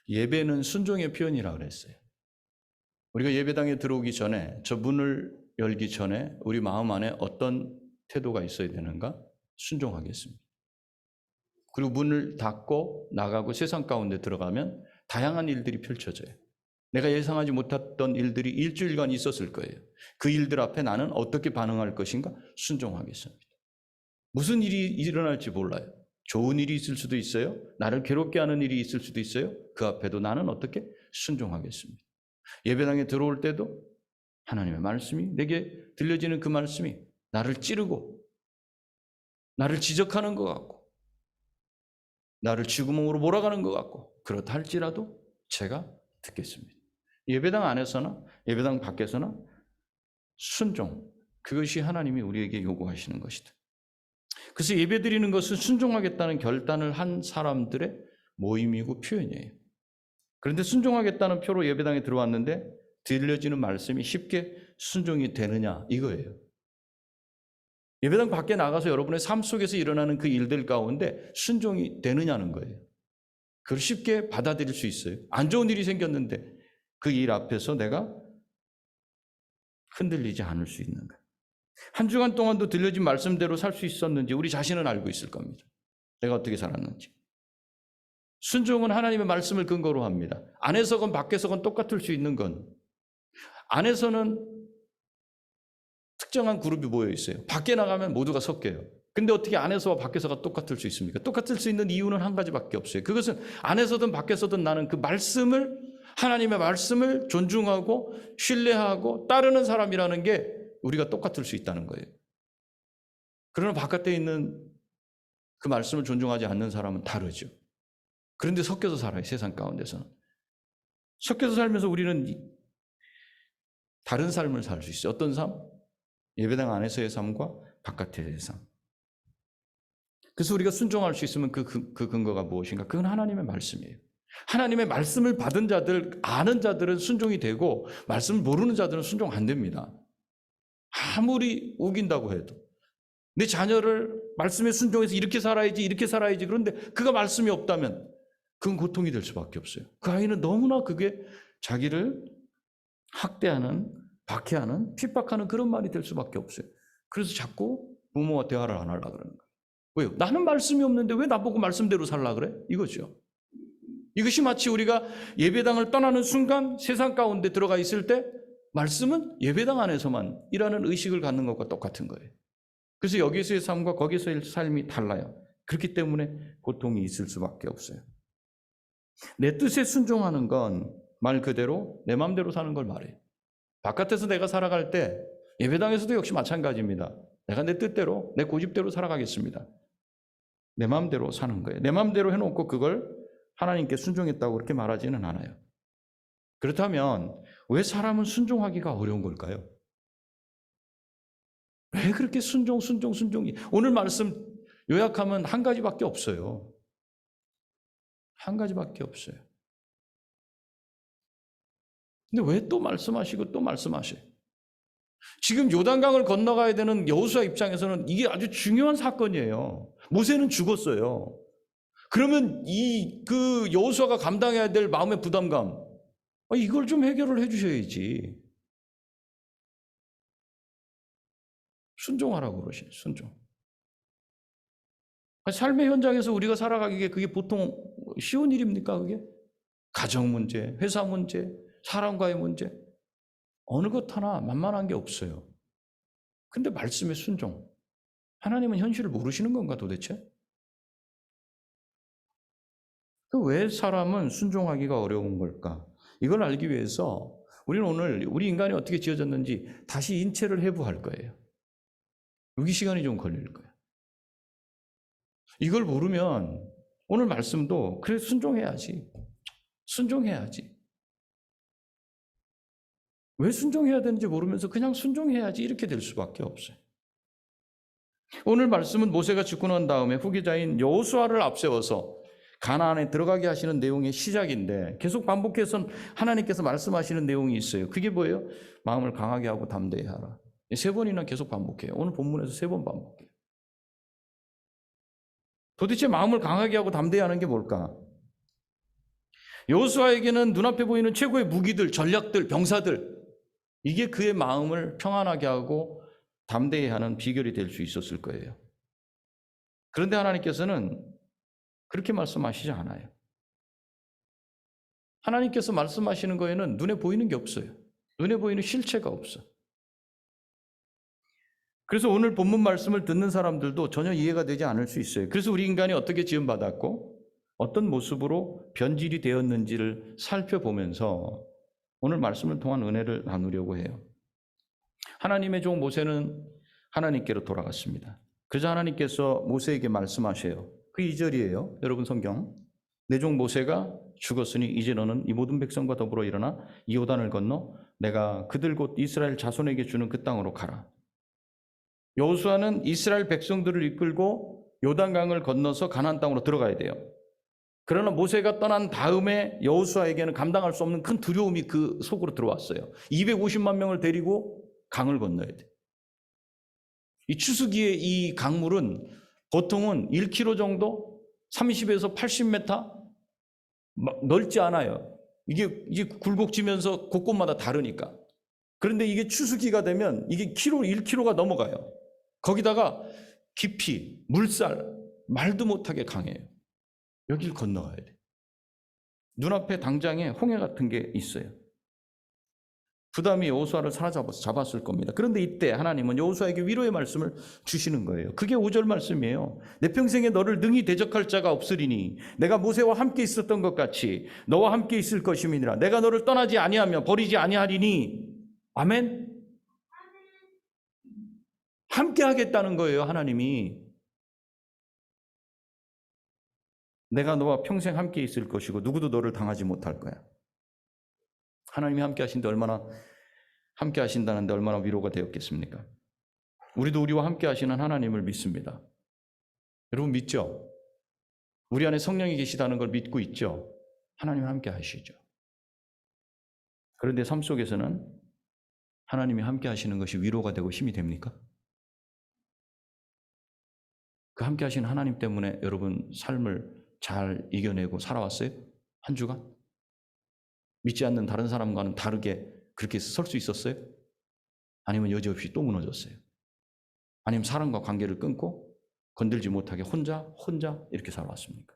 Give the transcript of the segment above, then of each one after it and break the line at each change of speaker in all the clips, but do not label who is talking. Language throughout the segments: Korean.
예배는 순종의 표현이라고 그랬어요. 우리가 예배당에 들어오기 전에, 저 문을 열기 전에 우리 마음 안에 어떤 태도가 있어야 되는가? 순종하겠습니다. 그리고 문을 닫고 나가고 세상 가운데 들어가면 다양한 일들이 펼쳐져요. 내가 예상하지 못했던 일들이 일주일간 있었을 거예요. 그 일들 앞에 나는 어떻게 반응할 것인가? 순종하겠습니다. 무슨 일이 일어날지 몰라요. 좋은 일이 있을 수도 있어요. 나를 괴롭게 하는 일이 있을 수도 있어요. 그 앞에도 나는 어떻게? 순종하겠습니다. 예배당에 들어올 때도 하나님의 말씀이 내게 들려지는 그 말씀이 나를 찌르고 나를 지적하는 것 같고 나를 쥐구멍으로 몰아가는 것 같고 그렇다 할지라도 제가 듣겠습니다. 예배당 안에서나 예배당 밖에서나 순종, 그것이 하나님이 우리에게 요구하시는 것이다. 그래서 예배드리는 것은 순종하겠다는 결단을 한 사람들의 모임이고 표현이에요. 그런데 순종하겠다는 표로 예배당에 들어왔는데 들려지는 말씀이 쉽게 순종이 되느냐 이거예요. 예배당 밖에 나가서 여러분의 삶 속에서 일어나는 그 일들 가운데 순종이 되느냐는 거예요. 그걸 쉽게 받아들일 수 있어요. 안 좋은 일이 생겼는데 그 일 앞에서 내가 흔들리지 않을 수 있는가. 한 주간 동안도 들려진 말씀대로 살 수 있었는지 우리 자신은 알고 있을 겁니다. 내가 어떻게 살았는지. 순종은 하나님의 말씀을 근거로 합니다. 안에서건 밖에서건 똑같을 수 있는 건 안에서는 특정한 그룹이 모여 있어요. 밖에 나가면 모두가 섞여요. 근데 어떻게 안에서와 밖에서가 똑같을 수 있습니까? 똑같을 수 있는 이유는 한 가지밖에 없어요. 그것은 안에서든 밖에서든 나는 그 말씀을 하나님의 말씀을 존중하고 신뢰하고 따르는 사람이라는 게 우리가 똑같을 수 있다는 거예요. 그러나 바깥에 있는 그 말씀을 존중하지 않는 사람은 다르죠. 그런데 섞여서 살아요. 세상 가운데서는. 섞여서 살면서 우리는 다른 삶을 살 수 있어요. 어떤 삶? 예배당 안에서의 삶과 바깥의 삶. 그래서 우리가 순종할 수 있으면 그 근거가 무엇인가? 그건 하나님의 말씀이에요. 하나님의 말씀을 받은 자들, 아는 자들은 순종이 되고 말씀을 모르는 자들은 순종 안 됩니다. 아무리 우긴다고 해도. 내 자녀를 말씀에 순종해서 이렇게 살아야지 이렇게 살아야지 그런데 그가 말씀이 없다면 그건 고통이 될 수밖에 없어요. 그 아이는 너무나 그게 자기를 학대하는, 박해하는, 핍박하는 그런 말이 될 수밖에 없어요. 그래서 자꾸 부모와 대화를 안 하려고 그러는 거예요. 왜요? 나는 말씀이 없는데 왜 나보고 말씀대로 살라 그래? 이거죠. 이것이 마치 우리가 예배당을 떠나는 순간 세상 가운데 들어가 있을 때 말씀은 예배당 안에서만 이라는 의식을 갖는 것과 똑같은 거예요. 그래서 여기서의 삶과 거기서의 삶이 달라요. 그렇기 때문에 고통이 있을 수밖에 없어요. 내 뜻에 순종하는 건 말 그대로 내 마음대로 사는 걸 말해요. 바깥에서 내가 살아갈 때 예배당에서도 역시 마찬가지입니다. 내가 내 뜻대로 내 고집대로 살아가겠습니다. 내 마음대로 사는 거예요. 내 마음대로 해놓고 그걸 하나님께 순종했다고 그렇게 말하지는 않아요. 그렇다면 왜 사람은 순종하기가 어려운 걸까요? 왜 그렇게 순종이? 오늘 말씀 요약하면 한 가지밖에 없어요. 한 가지밖에 없어요. 근데 왜 또 말씀하시고 또 말씀하셔요? 지금 요단강을 건너가야 되는 여호수아 입장에서는 이게 아주 중요한 사건이에요. 모세는 죽었어요. 그러면 그 여호수아가 감당해야 될 마음의 부담감, 이걸 좀 해결을 해주셔야지. 순종하라고 그러시죠. 순종. 삶의 현장에서 우리가 살아가기에 그게 보통 쉬운 일입니까? 그게? 가정 문제, 회사 문제, 사람과의 문제, 어느 것 하나 만만한 게 없어요. 근데 말씀의 순종, 하나님은 현실을 모르시는 건가 도대체? 왜 사람은 순종하기가 어려운 걸까? 이걸 알기 위해서 우리는 오늘 우리 인간이 어떻게 지어졌는지 다시 인체를 해부할 거예요. 여기 시간이 좀 걸릴 거예요. 이걸 모르면 오늘 말씀도 그래 순종해야지. 왜 순종해야 되는지 모르면서 그냥 순종해야지 이렇게 될 수밖에 없어요. 오늘 말씀은 모세가 죽고 난 다음에 후계자인 여호수아를 앞세워서 가나안에 들어가게 하시는 내용의 시작인데 계속 반복해서 하나님께서 말씀하시는 내용이 있어요. 그게 뭐예요? 마음을 강하게 하고 담대히 하라. 3번이나 계속 반복해요. 오늘 본문에서 3번 반복해요. 도대체 마음을 강하게 하고 담대히 하는 게 뭘까? 여호수아에게는 눈앞에 보이는 최고의 무기들, 전략들, 병사들, 이게 그의 마음을 평안하게 하고 담대히 하는 비결이 될 수 있었을 거예요. 그런데 하나님께서는 그렇게 말씀하시지 않아요. 하나님께서 말씀하시는 거에는 눈에 보이는 게 없어요. 눈에 보이는 실체가 없어. 그래서 오늘 본문 말씀을 듣는 사람들도 전혀 이해가 되지 않을 수 있어요. 그래서 우리 인간이 어떻게 지음받았고 어떤 모습으로 변질이 되었는지를 살펴보면서 오늘 말씀을 통한 은혜를 나누려고 해요. 하나님의 종 모세는 하나님께로 돌아갔습니다. 그래서 하나님께서 모세에게 말씀하셔요. 그 2절이에요. 여러분 성경. 내 종 모세가 죽었으니 이제 너는 이 모든 백성과 더불어 일어나 이 요단을 건너 내가 그들 곧 이스라엘 자손에게 주는 그 땅으로 가라. 여호수아는 이스라엘 백성들을 이끌고 요단강을 건너서 가나안 땅으로 들어가야 돼요. 그러나 모세가 떠난 다음에 여호수아에게는 감당할 수 없는 큰 두려움이 그 속으로 들어왔어요. 250만 명을 데리고 강을 건너야 돼. 이 추수기의 이 강물은 보통은 1km 정도, 30에서 80m, 넓지 않아요. 이게 굴곡지면서 곳곳마다 다르니까. 그런데 이게 추수기가 되면 이게 1km가 넘어가요. 거기다가 깊이, 물살, 말도 못하게 강해요. 여길 건너가야 돼. 눈앞에 당장에 홍해 같은 게 있어요. 부담이 여호수아를 사로잡았을 겁니다. 그런데 이때 하나님은 여호수아에게 위로의 말씀을 주시는 거예요. 그게 5절 말씀이에요. 내 평생에 너를 능히 대적할 자가 없으리니 내가 모세와 함께 있었던 것 같이 너와 함께 있을 것임이니라. 내가 너를 떠나지 아니하며 버리지 아니하리니. 아멘. 함께 하겠다는 거예요. 하나님이. 내가 너와 평생 함께 있을 것이고 누구도 너를 당하지 못할 거야. 하나님이 함께 하신데 함께 하신다는데 얼마나 위로가 되었겠습니까? 우리도 우리와 함께 하시는 하나님을 믿습니다. 여러분 믿죠? 우리 안에 성령이 계시다는 걸 믿고 있죠? 하나님 함께 하시죠. 그런데 삶 속에서는 하나님이 함께 하시는 것이 위로가 되고 힘이 됩니까? 그 함께 하시는 하나님 때문에 여러분 삶을 잘 이겨내고 살아왔어요? 한 주간? 믿지 않는 다른 사람과는 다르게 그렇게 설 수 있었어요? 아니면 여지없이 또 무너졌어요? 아니면 사람과 관계를 끊고 건들지 못하게 혼자 이렇게 살아왔습니까?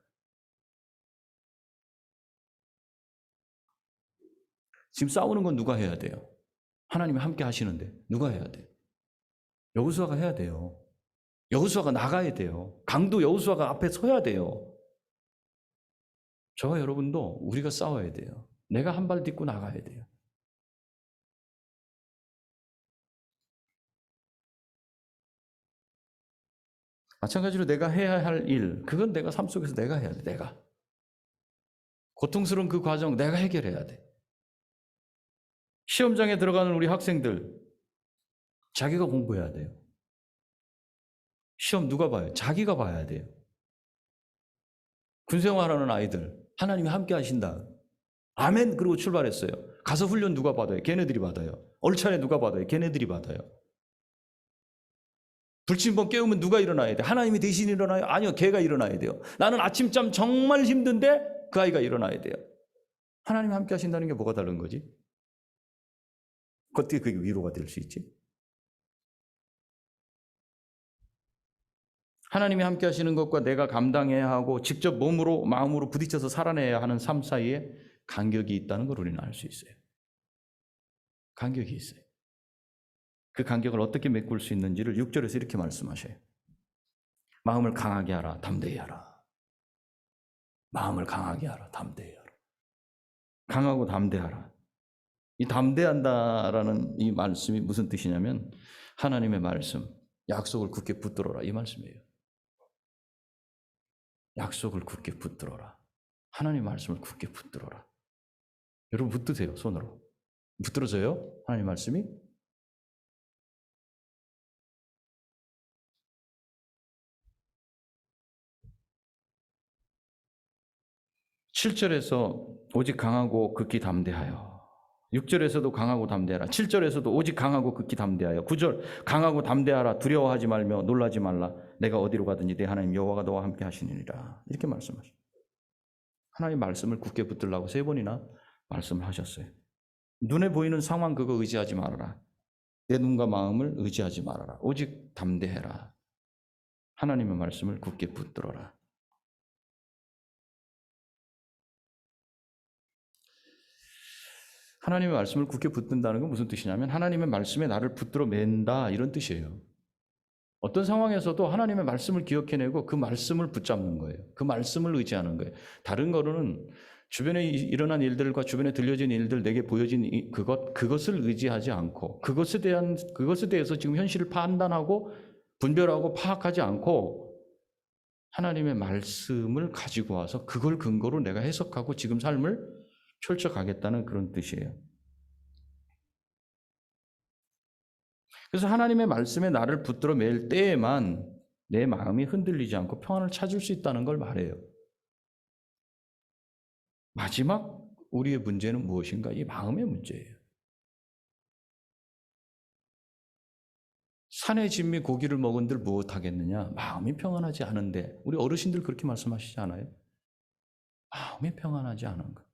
지금 싸우는 건 누가 해야 돼요? 하나님이 함께 하시는데 누가 해야 돼요? 여호수아가 해야 돼요. 여호수아가 나가야 돼요. 강도 여호수아가 앞에 서야 돼요. 저와 여러분도 우리가 싸워야 돼요. 내가 한 발 딛고 나가야 돼요. 마찬가지로 내가 해야 할 일, 그건 내가 삶 속에서 내가 해야 돼. 내가. 고통스러운 그 과정 내가 해결해야 돼. 시험장에 들어가는 우리 학생들, 자기가 공부해야 돼요. 시험 누가 봐요? 자기가 봐야 돼요. 군생활하는 아이들, 하나님이 함께 하신다. 아멘. 그리고 출발했어요. 가서 훈련 누가 받아요? 걔네들이 받아요. 얼차례 누가 받아요? 걔네들이 받아요. 불침번 깨우면 누가 일어나야 돼? 하나님이 대신 일어나요? 아니요, 걔가 일어나야 돼요. 나는 아침잠 정말 힘든데 그 아이가 일어나야 돼요. 하나님이 함께 하신다는 게 뭐가 다른 거지? 어떻게 그게 위로가 될 수 있지? 하나님이 함께 하시는 것과 내가 감당해야 하고 직접 몸으로 마음으로 부딪혀서 살아내야 하는 삶 사이에 간격이 있다는 걸 우리는 알 수 있어요. 간격이 있어요. 그 간격을 어떻게 메꿀 수 있는지를 6절에서 이렇게 말씀하셔요. 마음을 강하게 하라, 담대히 하라. 마음을 강하게 하라, 담대히 하라. 강하고 담대하라. 이 담대한다라는 이 말씀이 무슨 뜻이냐면 하나님의 말씀, 약속을 굳게 붙들어라 이 말씀이에요. 약속을 굳게 붙들어라. 하나님의 말씀을 굳게 붙들어라. 여러분 붙드세요, 손으로. 붙들어져요? 하나님의 말씀이? 7절에서 오직 강하고 극히 담대하여. 6절에서도 강하고 담대하라. 7절에서도 오직 강하고 극히 담대하여. 9절 강하고 담대하라. 두려워하지 말며 놀라지 말라. 내가 어디로 가든지 내 하나님 여호와가 너와 함께 하시느니라. 이렇게 말씀하십니다. 하나님 말씀을 굳게 붙들라고 3번이나 말씀을 하셨어요. 눈에 보이는 상황 그거 의지하지 말아라. 내 눈과 마음을 의지하지 말아라. 오직 담대해라. 하나님의 말씀을 굳게 붙들어라. 하나님의 말씀을 굳게 붙든다는 건 무슨 뜻이냐면 하나님의 말씀에 나를 붙들어 맨다 이런 뜻이에요. 어떤 상황에서도 하나님의 말씀을 기억해내고 그 말씀을 붙잡는 거예요. 그 말씀을 의지하는 거예요. 다른 거로는 주변에 일어난 일들과 주변에 들려진 일들, 내게 보여진 그것을 의지하지 않고 그것에 대해서 지금 현실을 판단하고 분별하고 파악하지 않고 하나님의 말씀을 가지고 와서 그걸 근거로 내가 해석하고 지금 삶을 펼쳐가겠다는 그런 뜻이에요. 그래서 하나님의 말씀에 나를 붙들어 맬 때에만 내 마음이 흔들리지 않고 평안을 찾을 수 있다는 걸 말해요. 마지막 우리의 문제는 무엇인가? 이 마음의 문제예요. 산의 진미 고기를 먹은들 무엇하겠느냐? 마음이 평안하지 않은데 우리 어르신들 그렇게 말씀하시지 않아요? 마음이 평안하지 않은 것.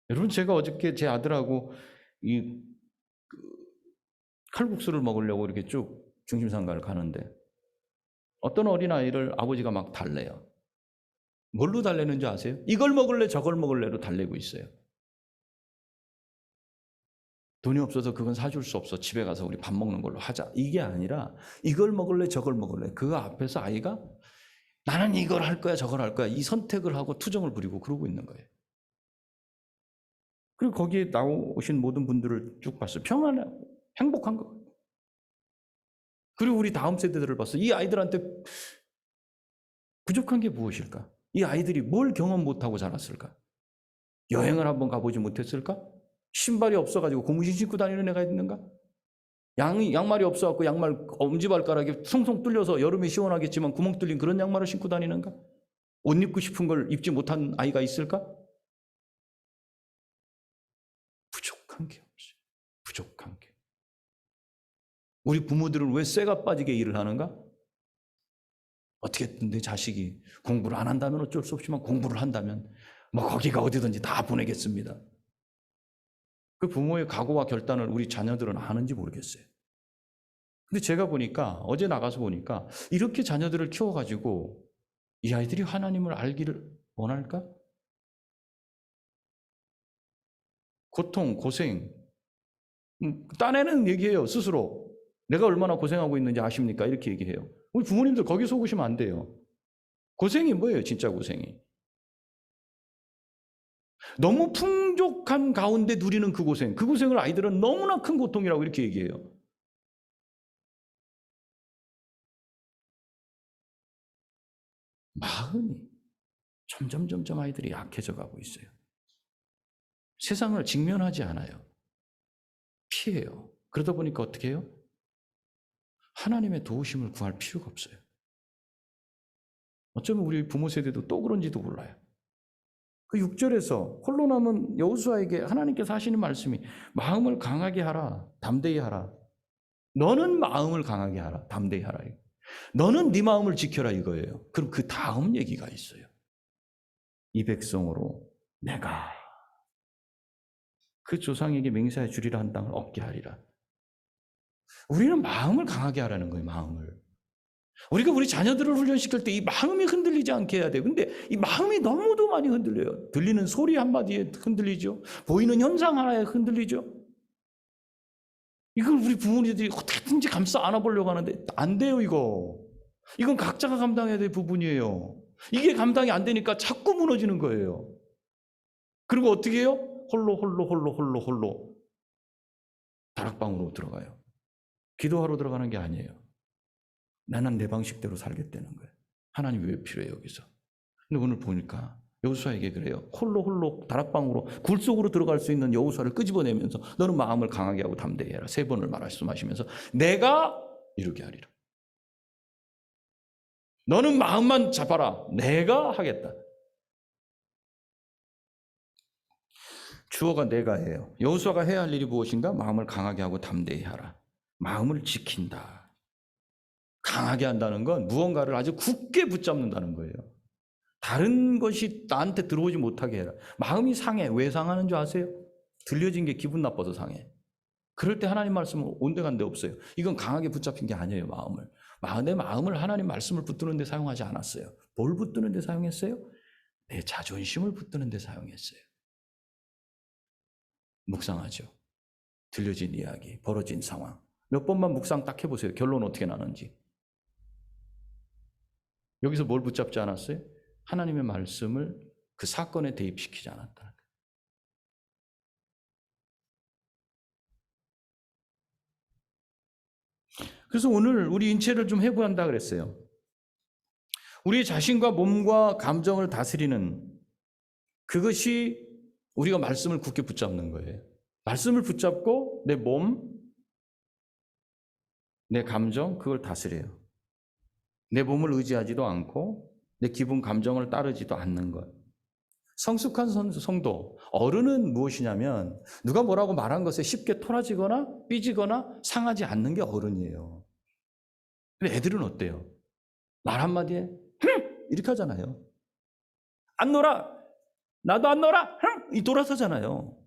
여러분 제가 어저께 제 아들하고 이 칼국수를 먹으려고 이렇게 쭉 중심상가를 가는데 어떤 어린아이를 아버지가 막 달래요. 뭘로 달래는지 아세요? 이걸 먹을래 저걸 먹을래로 달래고 있어요. 돈이 없어서 그건 사줄 수 없어. 집에 가서 우리 밥 먹는 걸로 하자. 이게 아니라 이걸 먹을래 저걸 먹을래. 그 앞에서 아이가 나는 이걸 할 거야 저걸 할 거야. 이 선택을 하고 투정을 부리고 그러고 있는 거예요. 그리고 거기에 나오신 모든 분들을 쭉 봤어요. 평안하고 행복한 거. 그리고 우리 다음 세대들을 봤어요. 이 아이들한테 부족한 게 무엇일까? 이 아이들이 뭘 경험 못하고 자랐을까? 여행을 한번 가보지 못했을까? 신발이 없어가지고 고무신 신고 다니는 애가 있는가? 양말이 없어갖고 양말 엄지발가락이 송송 뚫려서 여름에 시원하겠지만 구멍 뚫린 그런 양말을 신고 다니는가? 옷 입고 싶은 걸 입지 못한 아이가 있을까? 부족한 게 없어요. 부족한 게. 우리 부모들은 왜 쇠가 빠지게 일을 하는가? 어떻게든 내 자식이 공부를 안 한다면 어쩔 수 없지만 공부를 한다면 뭐 거기가 어디든지 다 보내겠습니다. 그 부모의 각오와 결단을 우리 자녀들은 아는지 모르겠어요. 근데 제가 보니까 어제 나가서 보니까 이렇게 자녀들을 키워가지고 이 아이들이 하나님을 알기를 원할까? 고통, 고생. 딴애는 얘기해요. 스스로. 내가 얼마나 고생하고 있는지 아십니까? 이렇게 얘기해요. 우리 부모님들 거기 속으시면 안 돼요. 고생이 뭐예요? 진짜 고생이. 너무 풍족한 가운데 누리는 그 고생. 그 고생을 아이들은 너무나 큰 고통이라고 이렇게 얘기해요. 마음이 점점 아이들이 약해져 가고 있어요. 세상을 직면하지 않아요. 피해요. 그러다 보니까 어떻게 해요? 하나님의 도우심을 구할 필요가 없어요. 어쩌면 우리 부모 세대도 또 그런지도 몰라요. 그 6절에서 홀로 남은 여호수아에게 하나님께서 하시는 말씀이 마음을 강하게 하라, 담대히 하라. 너는 마음을 강하게 하라, 담대히 하라. 너는 네 마음을 지켜라 이거예요. 그럼 그 다음 얘기가 있어요. 이 백성으로 내가 그 조상에게 맹세해 주리라 한 땅을 얻게 하리라. 우리는 마음을 강하게 하라는 거예요. 마음을. 우리가 우리 자녀들을 훈련시킬 때 이 마음이 흔들리지 않게 해야 돼요. 근데 이 마음이 너무도 많이 흔들려요. 들리는 소리 한마디에 흔들리죠. 보이는 현상 하나에 흔들리죠. 이걸 우리 부모님들이 어떻게든지 감싸 안아보려고 하는데 안 돼요. 이건 각자가 감당해야 될 부분이에요. 이게 감당이 안 되니까 자꾸 무너지는 거예요. 그리고 어떻게 해요? 홀로 다락방으로 들어가요. 기도하러 들어가는 게 아니에요. 나는 내 방식대로 살겠다는 거예요. 하나님이 왜 필요해요 여기서? 근데 오늘 보니까 여호수아에게 그래요. 홀로 다락방으로 굴 속으로 들어갈 수 있는 여호수아를 끄집어내면서 너는 마음을 강하게 하고 담대히 해라. 3번을 말씀하시면서 내가 이루게 하리라. 너는 마음만 잡아라. 내가 하겠다. 주어가 내가 해요. 여호수아가 해야 할 일이 무엇인가? 마음을 강하게 하고 담대히 하라. 마음을 지킨다. 강하게 한다는 건 무언가를 아주 굳게 붙잡는다는 거예요. 다른 것이 나한테 들어오지 못하게 해라. 마음이 상해. 왜 상하는 줄 아세요? 들려진 게 기분 나빠서 상해. 그럴 때 하나님 말씀은 온데간데 없어요. 이건 강하게 붙잡힌 게 아니에요, 마음을. 내 마음을 하나님 말씀을 붙드는 데 사용하지 않았어요. 뭘 붙드는 데 사용했어요? 내 자존심을 붙드는 데 사용했어요. 묵상하죠. 들려진 이야기, 벌어진 상황. 몇 번만 묵상 딱 해보세요. 결론 어떻게 나는지. 여기서 뭘 붙잡지 않았어요? 하나님의 말씀을 그 사건에 대입시키지 않았다는 거예요. 그래서 오늘 우리 인체를 좀 회복한다 그랬어요. 우리 자신과 몸과 감정을 다스리는 그것이 우리가 말씀을 굳게 붙잡는 거예요. 말씀을 붙잡고 내 몸, 내 감정 그걸 다스려요. 내 몸을 의지하지도 않고 내 기분 감정을 따르지도 않는 것. 성숙한 성도, 어른은 무엇이냐면 누가 뭐라고 말한 것에 쉽게 토라지거나 삐지거나 상하지 않는 게 어른이에요. 근데 애들은 어때요? 말 한마디에 이렇게 하잖아요. 안 놀아! 나도 안 놀아! 이 돌아서잖아요.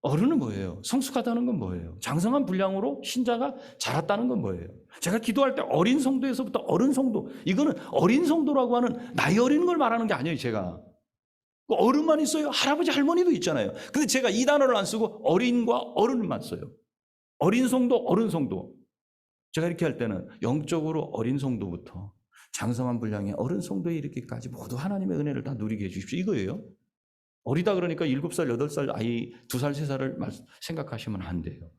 어른은 뭐예요? 성숙하다는 건 뭐예요? 장성한 분량으로 신자가 자랐다는 건 뭐예요? 제가 기도할 때 어린 성도에서부터 어른 성도, 이거는 어린 성도라고 하는 나이 어린 걸 말하는 게 아니에요, 제가. 어른만 있어요. 할아버지, 할머니도 있잖아요. 근데 제가 이 단어를 안 쓰고 어린과 어른만 써요. 어린 성도, 어른 성도. 제가 이렇게 할 때는 영적으로 어린 성도부터 장성한 분량의 어른 성도에 이르기까지 모두 하나님의 은혜를 다 누리게 해주십시오. 이거예요. 어리다 그러니까 7살, 8살 아이 2살, 3살을 생각하시면 안 돼요.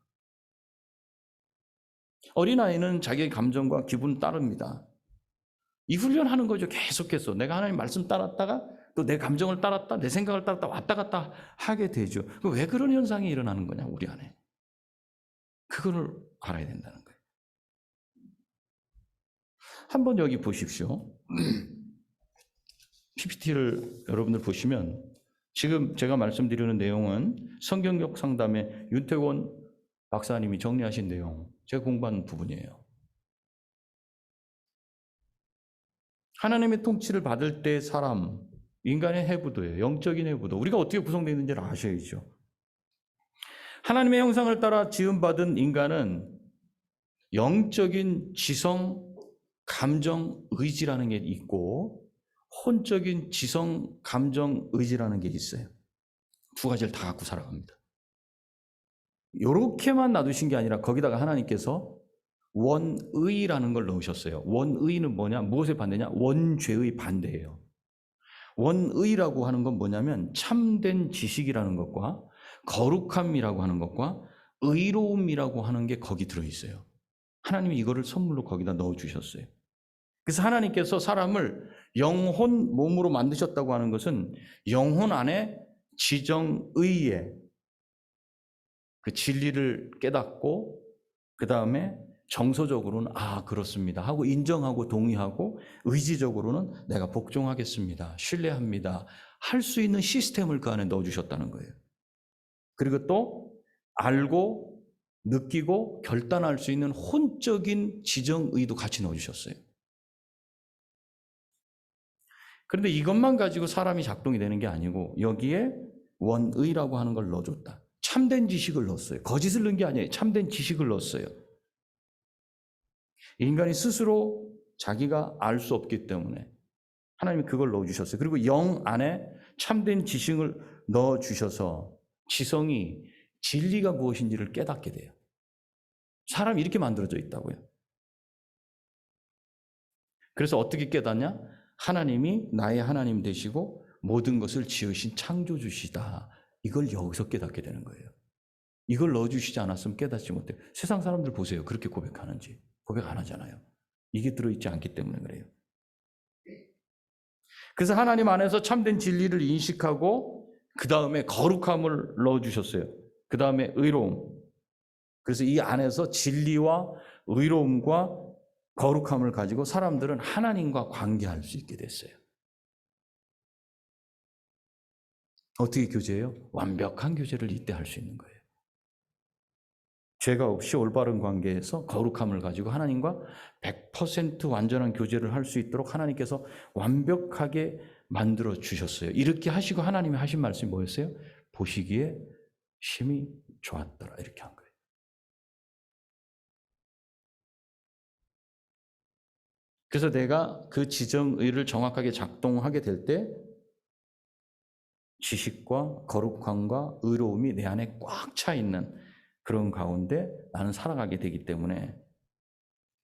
어린아이는 자기의 감정과 기분을 따릅니다. 이 훈련하는 거죠. 계속해서. 내가 하나님 말씀 따랐다가 또 내 감정을 따랐다, 내 생각을 따랐다 왔다 갔다 하게 되죠. 왜 그런 현상이 일어나는 거냐, 우리 안에. 그거를 알아야 된다는 거예요. 한번 여기 보십시오. PPT를 여러분들 보시면 지금 제가 말씀드리는 내용은 성경적 상담의 윤태권 박사님이 정리하신 내용, 제가 공부한 부분이에요. 하나님의 통치를 받을 때 사람, 인간의 해부도예요. 영적인 해부도. 우리가 어떻게 구성되어 있는지를 아셔야죠. 하나님의 형상을 따라 지음받은 인간은 영적인 지성, 감정, 의지라는 게 있고 혼적인 지성, 감정, 의지라는 게 있어요. 두 가지를 다 갖고 살아갑니다. 이렇게만 놔두신 게 아니라 거기다가 하나님께서 원의라는 걸 넣으셨어요. 원의는 뭐냐? 무엇의 반대냐? 원죄의 반대예요. 원의라고 하는 건 뭐냐면 참된 지식이라는 것과 거룩함이라고 하는 것과 의로움이라고 하는 게 거기 들어있어요. 하나님이 이거를 선물로 거기다 넣어주셨어요. 그래서 하나님께서 사람을 영혼 몸으로 만드셨다고 하는 것은 영혼 안에 지정의의 그 진리를 깨닫고 그 다음에 정서적으로는 그렇습니다 하고 인정하고 동의하고 의지적으로는 내가 복종하겠습니다, 신뢰합니다 할 수 있는 시스템을 그 안에 넣어주셨다는 거예요. 그리고 또 알고 느끼고 결단할 수 있는 혼적인 지정의도 같이 넣어주셨어요. 그런데 이것만 가지고 사람이 작동이 되는 게 아니고 여기에 원의라고 하는 걸 넣어줬다. 참된 지식을 넣었어요. 거짓을 넣은 게 아니에요. 참된 지식을 넣었어요. 인간이 스스로 자기가 알 수 없기 때문에 하나님이 그걸 넣어주셨어요. 그리고 영 안에 참된 지식을 넣어주셔서 지성이 진리가 무엇인지를 깨닫게 돼요. 사람이 이렇게 만들어져 있다고요. 그래서 어떻게 깨닫냐? 하나님이 나의 하나님 되시고 모든 것을 지으신 창조주시다. 이걸 여기서 깨닫게 되는 거예요. 이걸 넣어주시지 않았으면 깨닫지 못해요. 세상 사람들 보세요. 그렇게 고백하는지. 고백 안 하잖아요. 이게 들어있지 않기 때문에 그래요. 그래서 하나님 안에서 참된 진리를 인식하고 그 다음에 거룩함을 넣어주셨어요. 그 다음에 의로움. 그래서 이 안에서 진리와 의로움과 거룩함을 가지고 사람들은 하나님과 관계할 수 있게 됐어요. 어떻게 교제해요? 완벽한 교제를 이때 할 수 있는 거예요. 죄가 없이 올바른 관계에서 거룩함을 가지고 하나님과 100% 완전한 교제를 할 수 있도록 하나님께서 완벽하게 만들어 주셨어요. 이렇게 하시고 하나님이 하신 말씀이 뭐였어요? 보시기에 심히 좋았더라. 이렇게 한 거예요. 그래서 내가 그 지정의를 정확하게 작동하게 될 때 지식과 거룩함과 의로움이 내 안에 꽉 차 있는 그런 가운데 나는 살아가게 되기 때문에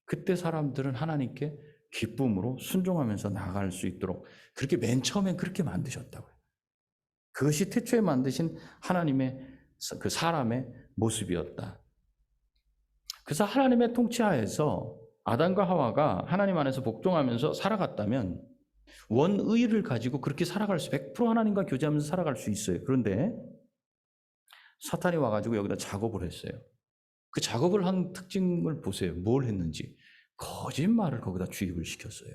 그때 사람들은 하나님께 기쁨으로 순종하면서 나아갈 수 있도록 그렇게 맨 처음엔 그렇게 만드셨다고요. 그것이 태초에 만드신 하나님의 그 사람의 모습이었다. 그래서 하나님의 통치하에서 아담과 하와가 하나님 안에서 복종하면서 살아갔다면 원의를 가지고 그렇게 살아갈 수 100% 하나님과 교제하면서 살아갈 수 있어요. 그런데 사탄이 와가지고 여기다 작업을 했어요. 그 작업을 한 특징을 보세요. 뭘 했는지. 거짓말을 거기다 주입을 시켰어요.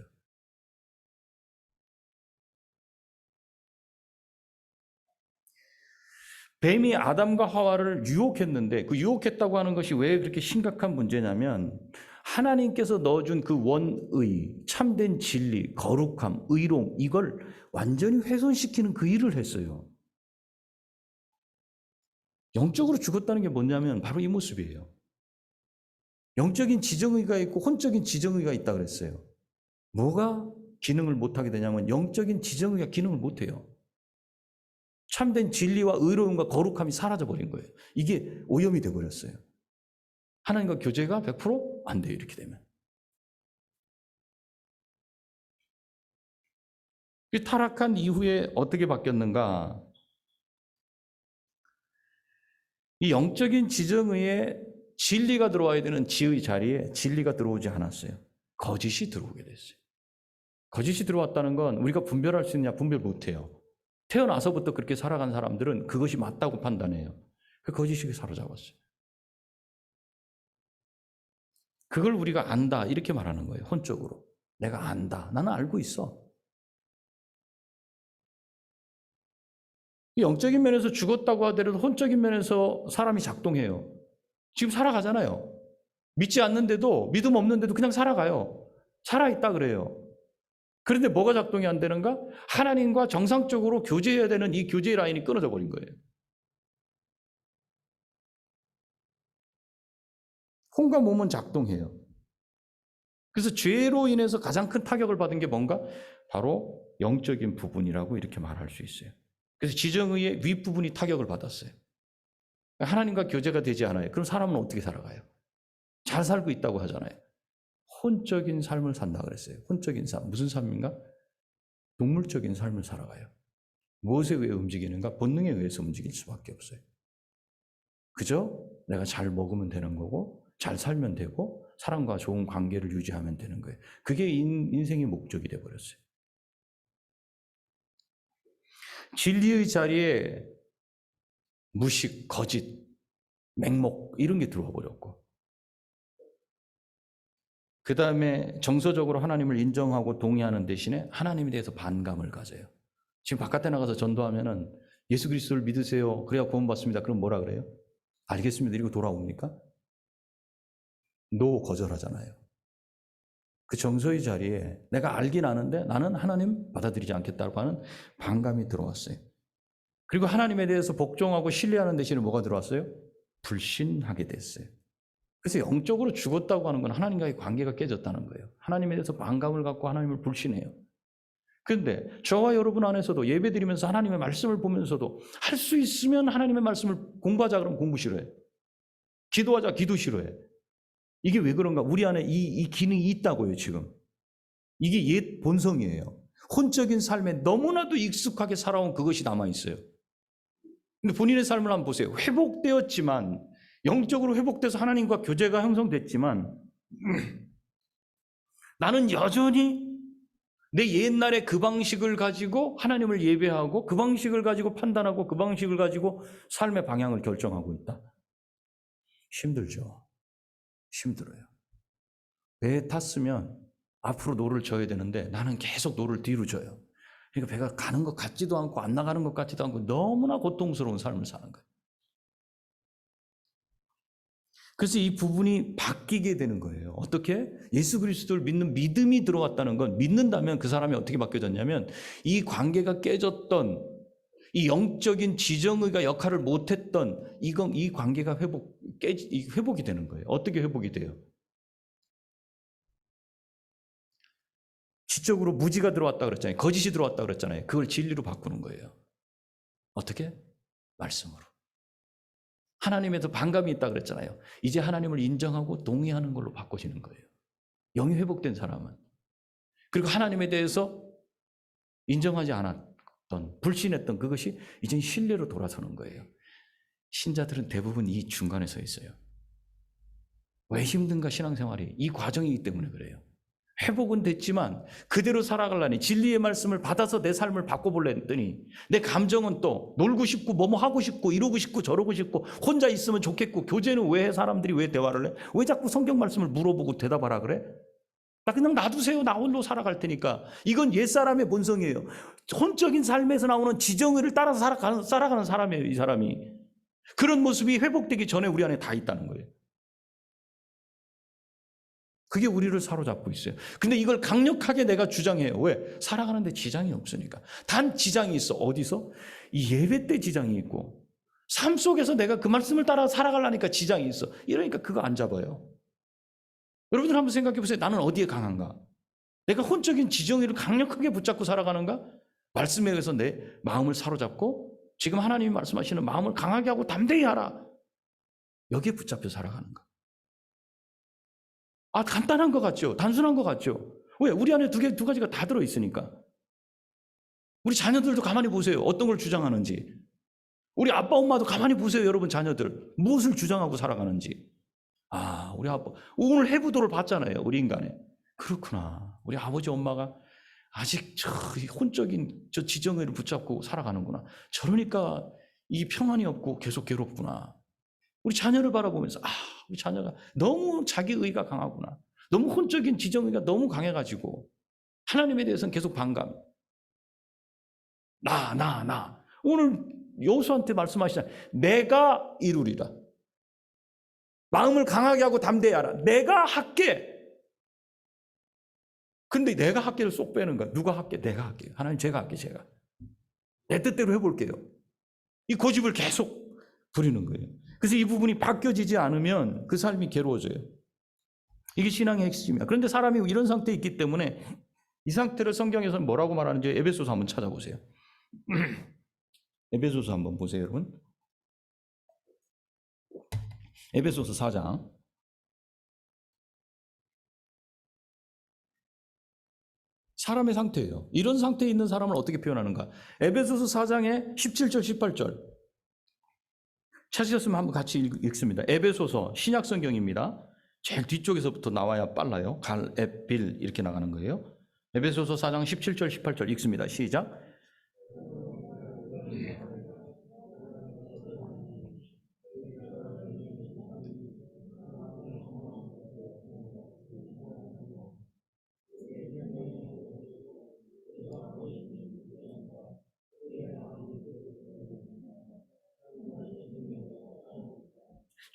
뱀이 아담과 하와를 유혹했는데 그 유혹했다고 하는 것이 왜 그렇게 심각한 문제냐면 하나님께서 넣어준 그 원의, 참된 진리, 거룩함, 의로움 이걸 완전히 훼손시키는 그 일을 했어요. 영적으로 죽었다는 게 뭐냐면 바로 이 모습이에요. 영적인 지정의가 있고 혼적인 지정의가 있다 그랬어요. 뭐가 기능을 못하게 되냐면 영적인 지정의가 기능을 못해요. 참된 진리와 의로움과 거룩함이 사라져버린 거예요. 이게 오염이 돼버렸어요. 하나님과 교제가 100%안 돼요. 이렇게 되면. 이 타락한 이후에 어떻게 바뀌었는가? 이 영적인 지정의에 진리가 들어와야 되는 지의 자리에 진리가 들어오지 않았어요. 거짓이 들어오게 됐어요. 거짓이 들어왔다는 건 우리가 분별할 수 있느냐? 분별 못해요. 태어나서부터 그렇게 살아간 사람들은 그것이 맞다고 판단해요. 그 거짓이 사로잡았어요. 그걸 우리가 안다 이렇게 말하는 거예요. 혼적으로. 내가 안다. 나는 알고 있어. 영적인 면에서 죽었다고 하더라도 혼적인 면에서 사람이 작동해요. 지금 살아가잖아요. 믿지 않는데도 믿음 없는데도 그냥 살아가요. 살아있다 그래요. 그런데 뭐가 작동이 안 되는가? 하나님과 정상적으로 교제해야 되는 이 교제 라인이 끊어져 버린 거예요. 혼과 몸은 작동해요. 그래서 죄로 인해서 가장 큰 타격을 받은 게 뭔가? 바로 영적인 부분이라고 이렇게 말할 수 있어요. 그래서 지정의의 윗부분이 타격을 받았어요. 하나님과 교제가 되지 않아요. 그럼 사람은 어떻게 살아가요? 잘 살고 있다고 하잖아요. 혼적인 삶을 산다 그랬어요. 혼적인 삶. 무슨 삶인가? 동물적인 삶을 살아가요. 무엇에 의해 움직이는가? 본능에 의해서 움직일 수밖에 없어요. 그저 내가 잘 먹으면 되는 거고 잘 살면 되고 사람과 좋은 관계를 유지하면 되는 거예요. 그게 인생의 목적이 되어버렸어요. 진리의 자리에 무식, 거짓, 맹목 이런 게 들어와 버렸고 그 다음에 정서적으로 하나님을 인정하고 동의하는 대신에 하나님에 대해서 반감을 가져요. 지금 바깥에 나가서 전도하면은 예수 그리스도를 믿으세요. 그래야 구원받습니다. 그럼 뭐라 그래요? 알겠습니다. 이러고 돌아옵니까? 노 거절하잖아요. 그 정서의 자리에 내가 알긴 아는데 나는 하나님 받아들이지 않겠다고 하는 반감이 들어왔어요. 그리고 하나님에 대해서 복종하고 신뢰하는 대신에 뭐가 들어왔어요? 불신하게 됐어요. 그래서 영적으로 죽었다고 하는 건 하나님과의 관계가 깨졌다는 거예요. 하나님에 대해서 반감을 갖고 하나님을 불신해요. 그런데 저와 여러분 안에서도 예배드리면서 하나님의 말씀을 보면서도 할 수 있으면 하나님의 말씀을 공부하자 그러면 공부 싫어해. 기도하자 기도 싫어해. 이게 왜 그런가? 우리 안에 이 기능이 있다고요, 지금. 이게 옛 본성이에요. 혼적인 삶에 너무나도 익숙하게 살아온 그것이 남아있어요. 근데 본인의 삶을 한번 보세요. 회복되었지만, 영적으로 회복돼서 하나님과 교제가 형성됐지만, 나는 여전히 내 옛날에 그 방식을 가지고 하나님을 예배하고 그 방식을 가지고 판단하고 그 방식을 가지고 삶의 방향을 결정하고 있다. 힘들죠. 힘들어요. 배에 탔으면 앞으로 노를 져야 되는데 나는 계속 노를 뒤로 져요. 그러니까 배가 가는 것 같지도 않고 안 나가는 것 같지도 않고 너무나 고통스러운 삶을 사는 거예요. 그래서 이 부분이 바뀌게 되는 거예요. 어떻게? 예수 그리스도를 믿는 믿음이 들어왔다는 건, 믿는다면 그 사람이 어떻게 바뀌어졌냐면 이 관계가 깨졌던, 이 영적인 지정의가 역할을 못했던 이 관계가 회복이 되는 거예요. 어떻게 회복이 돼요? 지적으로 무지가 들어왔다 그랬잖아요. 거짓이 들어왔다 그랬잖아요. 그걸 진리로 바꾸는 거예요. 어떻게? 말씀으로. 하나님에서 반감이 있다 그랬잖아요. 이제 하나님을 인정하고 동의하는 걸로 바꿔지는 거예요. 영이 회복된 사람은. 그리고 하나님에 대해서 인정하지 않았던, 불신했던 그것이 이제 신뢰로 돌아서는 거예요. 신자들은 대부분 이 중간에 서 있어요. 왜 힘든가 신앙생활이? 이 과정이기 때문에 그래요. 회복은 됐지만 그대로 살아가려니, 진리의 말씀을 받아서 내 삶을 바꿔보려 했더니 내 감정은 또 놀고 싶고 뭐뭐 하고 싶고 이러고 싶고 저러고 싶고 혼자 있으면 좋겠고, 교제는 왜 해? 사람들이 왜 대화를 해? 왜 자꾸 성경 말씀을 물어보고 대답하라 그래? 나 그냥 놔두세요. 나 홀로 살아갈 테니까. 이건 옛사람의 본성이에요. 혼적인 삶에서 나오는 지정의를 따라서 살아가는 사람이에요. 이 사람이. 그런 모습이 회복되기 전에 우리 안에 다 있다는 거예요. 그게 우리를 사로잡고 있어요. 근데 이걸 강력하게 내가 주장해요. 왜? 살아가는데 지장이 없으니까. 단 지장이 있어. 어디서? 이 예배 때 지장이 있고, 삶 속에서 내가 그 말씀을 따라 살아가려니까 지장이 있어. 이러니까 그거 안 잡아요. 여러분들 한번 생각해 보세요. 나는 어디에 강한가? 내가 혼적인 지정의를 강력하게 붙잡고 살아가는가? 말씀에 의해서 내 마음을 사로잡고, 지금 하나님이 말씀하시는 마음을 강하게 하고 담대히 하라. 여기에 붙잡혀 살아가는가? 간단한 것 같죠? 단순한 것 같죠? 왜? 우리 안에 두 가지가 다 들어있으니까. 우리 자녀들도 가만히 보세요. 어떤 걸 주장하는지. 우리 아빠, 엄마도 가만히 보세요. 여러분 자녀들. 무엇을 주장하고 살아가는지. 우리 아빠. 오늘 해부도를 봤잖아요. 우리 인간에. 그렇구나. 우리 아버지, 엄마가 아직 저 혼적인 저 지정의를 붙잡고 살아가는구나. 저러니까 이 평안이 없고 계속 괴롭구나. 우리 자녀를 바라보면서 우리 자녀가 너무 자기의가 강하구나. 너무 혼적인 지정의가 너무 강해가지고 하나님에 대해서는 계속 반감. 나. 오늘 여호수아한테 말씀하시잖아요. 내가 이루리라. 마음을 강하게 하고 담대히 하라. 내가 할게. 근데 내가 할게를 쏙 빼는 거야. 누가 할게? 내가 할게요. 하나님 제가 할게. 제가. 내 뜻대로 해볼게요. 이 고집을 계속 부리는 거예요. 그래서 이 부분이 바뀌어지지 않으면 그 삶이 괴로워져요. 이게 신앙의 핵심이야. 그런데 사람이 이런 상태에 있기 때문에 이 상태를 성경에서는 뭐라고 말하는지 에베소서 한번 찾아보세요. 에베소서 한번 보세요, 여러분. 에베소서 4장. 사람의 상태예요. 이런 상태에 있는 사람을 어떻게 표현하는가? 에베소서 4장의 17절, 18절. 찾으셨으면 한번 같이 읽습니다. 에베소서 신약 성경입니다. 제일 뒤쪽에서부터 나와야 빨라요. 갈, 앱, 빌 이렇게 나가는 거예요. 에베소서 4장 17절, 18절 읽습니다. 시작.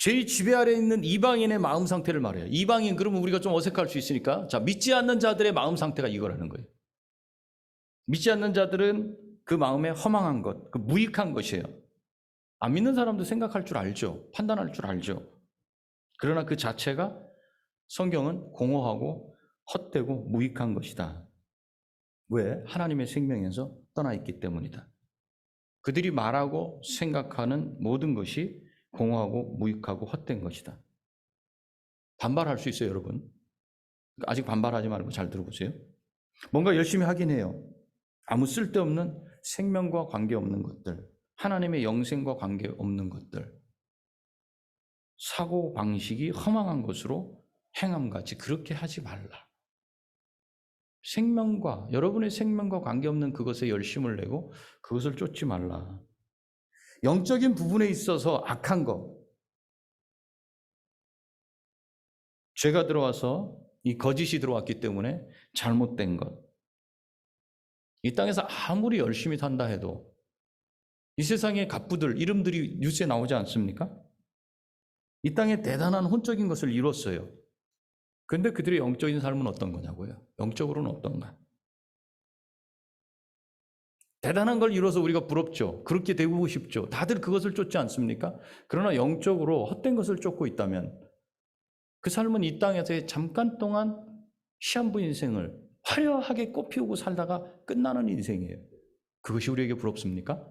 죄의 지배 아래 있는 이방인의 마음 상태를 말해요. 이방인 그러면 우리가 좀 어색할 수 있으니까 자, 믿지 않는 자들의 마음 상태가 이거라는 거예요. 믿지 않는 자들은 그 마음에 허망한 것, 그 무익한 것이에요. 안 믿는 사람도 생각할 줄 알죠. 판단할 줄 알죠. 그러나 그 자체가 성경은 공허하고 헛되고 무익한 것이다. 왜? 하나님의 생명에서 떠나 있기 때문이다. 그들이 말하고 생각하는 모든 것이 공허하고 무익하고 헛된 것이다. 반발할 수 있어요, 여러분. 아직 반발하지 말고 잘 들어보세요. 뭔가 열심히 하긴 해요. 아무 쓸데없는 생명과 관계없는 것들, 하나님의 영생과 관계없는 것들, 사고방식이 허망한 것으로 행함같이 그렇게 하지 말라. 여러분의 생명과 관계없는 그것에 열심을 내고 그것을 쫓지 말라. 영적인 부분에 있어서 악한 것, 죄가 들어와서 이 거짓이 들어왔기 때문에 잘못된 것, 이 땅에서 아무리 열심히 산다 해도 이 세상의 갑부들 이름들이 뉴스에 나오지 않습니까? 이 땅에 대단한 혼적인 것을 이뤘어요. 그런데 그들의 영적인 삶은 어떤 거냐고요? 영적으로는 어떤가? 대단한 걸 이뤄서 우리가 부럽죠. 그렇게 되고 싶죠. 다들 그것을 쫓지 않습니까? 그러나 영적으로 헛된 것을 쫓고 있다면 그 삶은 이 땅에서의 잠깐 동안 시한부 인생을 화려하게 꽃피우고 살다가 끝나는 인생이에요. 그것이 우리에게 부럽습니까?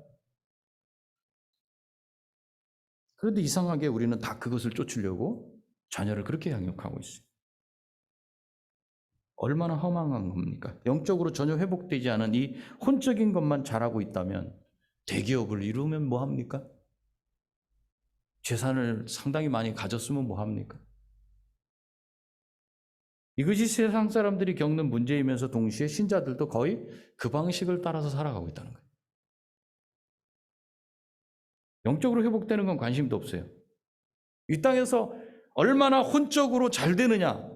그런데 이상하게 우리는 다 그것을 쫓으려고 자녀를 그렇게 양육하고 있어요. 얼마나 허망한 겁니까? 영적으로 전혀 회복되지 않은 이 혼적인 것만 잘하고 있다면 대기업을 이루면 뭐합니까? 재산을 상당히 많이 가졌으면 뭐합니까? 이것이 세상 사람들이 겪는 문제이면서 동시에 신자들도 거의 그 방식을 따라서 살아가고 있다는 거예요. 영적으로 회복되는 건 관심도 없어요. 이 땅에서 얼마나 혼적으로 잘 되느냐,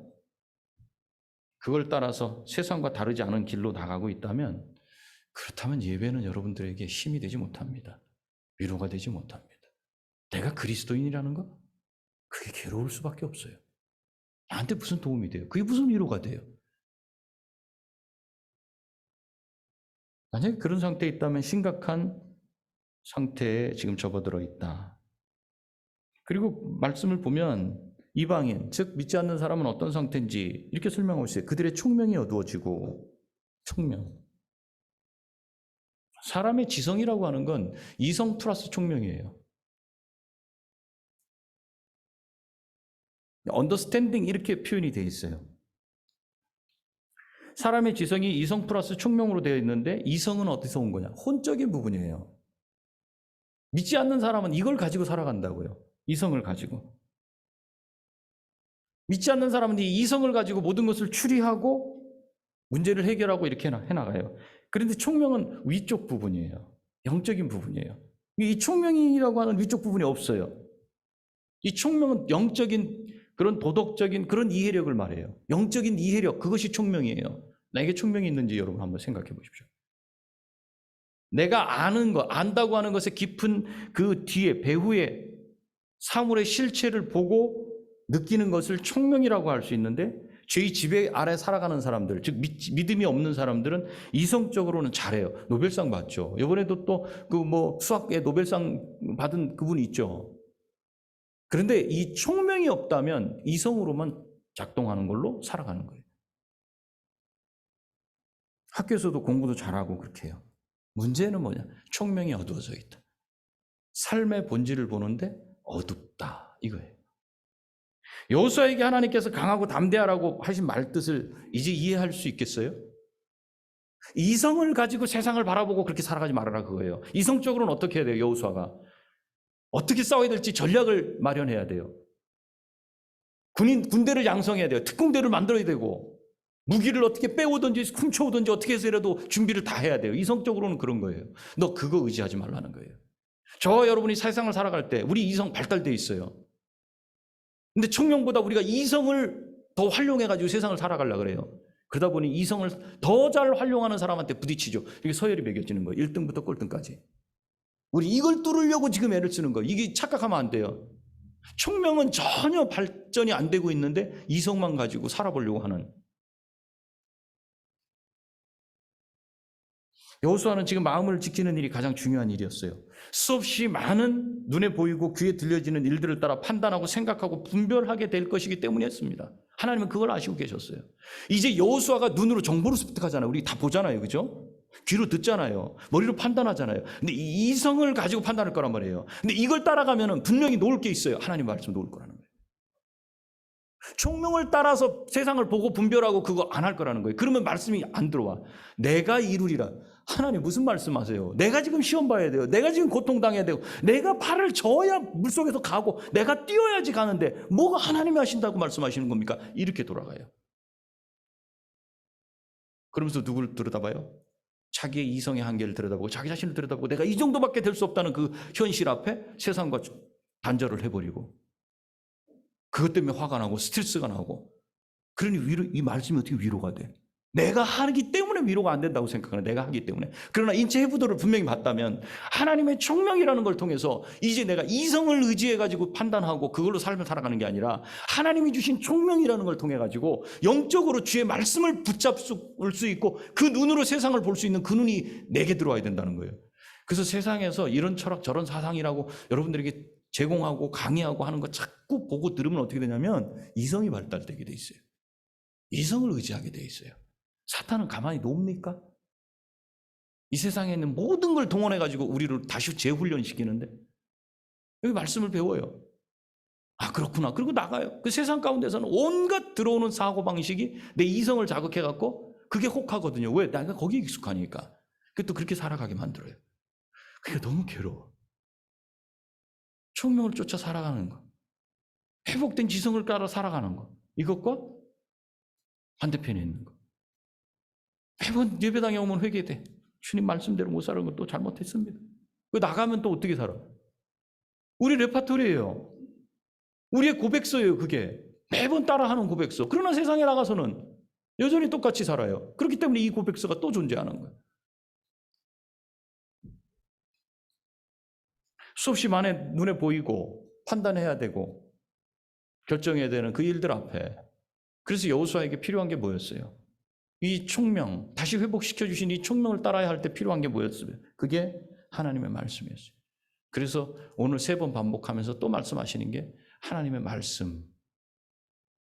그걸 따라서 세상과 다르지 않은 길로 나가고 있다면, 그렇다면 예배는 여러분들에게 힘이 되지 못합니다. 위로가 되지 못합니다. 내가 그리스도인이라는 거? 그게 괴로울 수밖에 없어요. 나한테 무슨 도움이 돼요? 그게 무슨 위로가 돼요? 만약에 그런 상태에 있다면 심각한 상태에 지금 접어들어 있다. 그리고 말씀을 보면 이방인, 즉 믿지 않는 사람은 어떤 상태인지 이렇게 설명하고 있어요. 그들의 총명이 어두워지고, 총명. 사람의 지성이라고 하는 건 이성 플러스 총명이에요. 언더스탠딩 이렇게 표현이 되어 있어요. 사람의 지성이 이성 플러스 총명으로 되어 있는데 이성은 어디서 온 거냐? 혼적인 부분이에요. 믿지 않는 사람은 이걸 가지고 살아간다고요. 이성을 가지고. 믿지 않는 사람은 이 이성을 가지고 모든 것을 추리하고 문제를 해결하고 이렇게 해나가요. 그런데 총명은 위쪽 부분이에요. 영적인 부분이에요. 이 총명이라고 하는 위쪽 부분이 없어요. 이 총명은 영적인 그런 도덕적인 그런 이해력을 말해요. 영적인 이해력, 그것이 총명이에요. 나에게 총명이 있는지 여러분 한번 생각해 보십시오. 내가 아는 것, 안다고 하는 것의 깊은 그 뒤에 배후에 사물의 실체를 보고 느끼는 것을 총명이라고 할 수 있는데, 죄의 지배 아래 살아가는 사람들, 즉 믿음이 없는 사람들은 이성적으로는 잘해요. 노벨상 받죠. 이번에도 또 그 수학에 노벨상 받은 그분이 있죠. 그런데 이 총명이 없다면 이성으로만 작동하는 걸로 살아가는 거예요. 학교에서도 공부도 잘하고 그렇게 해요. 문제는 뭐냐? 총명이 어두워져 있다. 삶의 본질을 보는데 어둡다, 이거예요. 여호수아에게 하나님께서 강하고 담대하라고 하신 말뜻을 이제 이해할 수 있겠어요? 이성을 가지고 세상을 바라보고 그렇게 살아가지 말아라, 그거예요. 이성적으로는 어떻게 해야 돼요? 여호수아가 어떻게 싸워야 될지 전략을 마련해야 돼요. 군대를 양성해야 돼요. 특공대를 만들어야 되고, 무기를 어떻게 빼오든지 훔쳐오든지 어떻게 해서라도 준비를 다 해야 돼요. 이성적으로는 그런 거예요. 너 그거 의지하지 말라는 거예요. 저와 여러분이 세상을 살아갈 때 우리 이성 발달되어 있어요. 근데 총명보다 우리가 이성을 더 활용해가지고 세상을 살아가려고 그래요. 그러다 보니 이성을 더 잘 활용하는 사람한테 부딪히죠. 이게 서열이 매겨지는 거예요. 1등부터 꼴등까지. 우리 이걸 뚫으려고 지금 애를 쓰는 거예요. 이게 착각하면 안 돼요. 총명은 전혀 발전이 안 되고 있는데 이성만 가지고 살아보려고 하는. 여호수아는 지금 마음을 지키는 일이 가장 중요한 일이었어요. 수없이 많은 눈에 보이고 귀에 들려지는 일들을 따라 판단하고 생각하고 분별하게 될 것이기 때문이었습니다. 하나님은 그걸 아시고 계셨어요. 이제 여호수아가 눈으로 정보를 습득하잖아요. 우리 다 보잖아요. 그죠? 귀로 듣잖아요. 머리로 판단하잖아요. 근데 이 이성을 가지고 판단할 거란 말이에요. 근데 이걸 따라가면 분명히 놓을 게 있어요. 하나님 말씀 놓을 거라는 거예요. 총명을 따라서 세상을 보고 분별하고 그거 안 할 거라는 거예요. 그러면 말씀이 안 들어와. 내가 이루리라. 하나님 무슨 말씀하세요? 내가 지금 시험 봐야 돼요. 내가 지금 고통당해야 되고, 내가 발을 저어야 물속에서 가고, 내가 뛰어야지 가는데 뭐가 하나님이 하신다고 말씀하시는 겁니까? 이렇게 돌아가요. 그러면서 누구를 들여다봐요? 자기의 이성의 한계를 들여다보고 자기 자신을 들여다보고 내가 이 정도밖에 될 수 없다는 그 현실 앞에 세상과 단절을 해버리고, 그것 때문에 화가 나고 스트레스가 나고. 그러니 이 말씀이 어떻게 위로가 돼? 내가 하기 때문에 위로가 안 된다고 생각하는, 내가 하기 때문에. 그러나 인체 해부도를 분명히 봤다면 하나님의 총명이라는 걸 통해서 이제 내가 이성을 의지해가지고 판단하고 그걸로 삶을 살아가는 게 아니라 하나님이 주신 총명이라는 걸 통해가지고 영적으로 주의 말씀을 붙잡을 수 있고 그 눈으로 세상을 볼 수 있는 그 눈이 내게 들어와야 된다는 거예요. 그래서 세상에서 이런 철학 저런 사상이라고 여러분들에게 제공하고 강의하고 하는 거 자꾸 보고 들으면 어떻게 되냐면 이성이 발달되게 돼 있어요. 이성을 의지하게 돼 있어요. 사탄은 가만히 놓습니까? 이 세상에 있는 모든 걸 동원해가지고 우리를 다시 재훈련시키는데 여기 말씀을 배워요. 아 그렇구나. 그리고 나가요. 그 세상 가운데서는 온갖 들어오는 사고방식이 내 이성을 자극해갖고 그게 혹하거든요. 왜? 내가 거기에 익숙하니까. 또 그렇게 살아가게 만들어요. 그게 너무 괴로워. 총명을 쫓아 살아가는 거, 회복된 지성을 따라 살아가는 거, 이것과 반대편에 있는 거. 매번 예배당에 오면 회개돼. 주님 말씀대로 못 사는 것도 잘못했습니다. 나가면 또 어떻게 살아? 우리 레파토리예요. 우리의 고백서예요. 그게 매번 따라하는 고백서. 그러나 세상에 나가서는 여전히 똑같이 살아요. 그렇기 때문에 이 고백서가 또 존재하는 거예요. 수없이 만에 눈에 보이고 판단해야 되고 결정해야 되는 그 일들 앞에, 그래서 여호수아에게 필요한 게 뭐였어요? 이 총명, 다시 회복시켜 주신 이 총명을 따라야 할 때 필요한 게 뭐였어요? 그게 하나님의 말씀이었어요. 그래서 오늘 3번 반복하면서 또 말씀하시는 게 하나님의 말씀,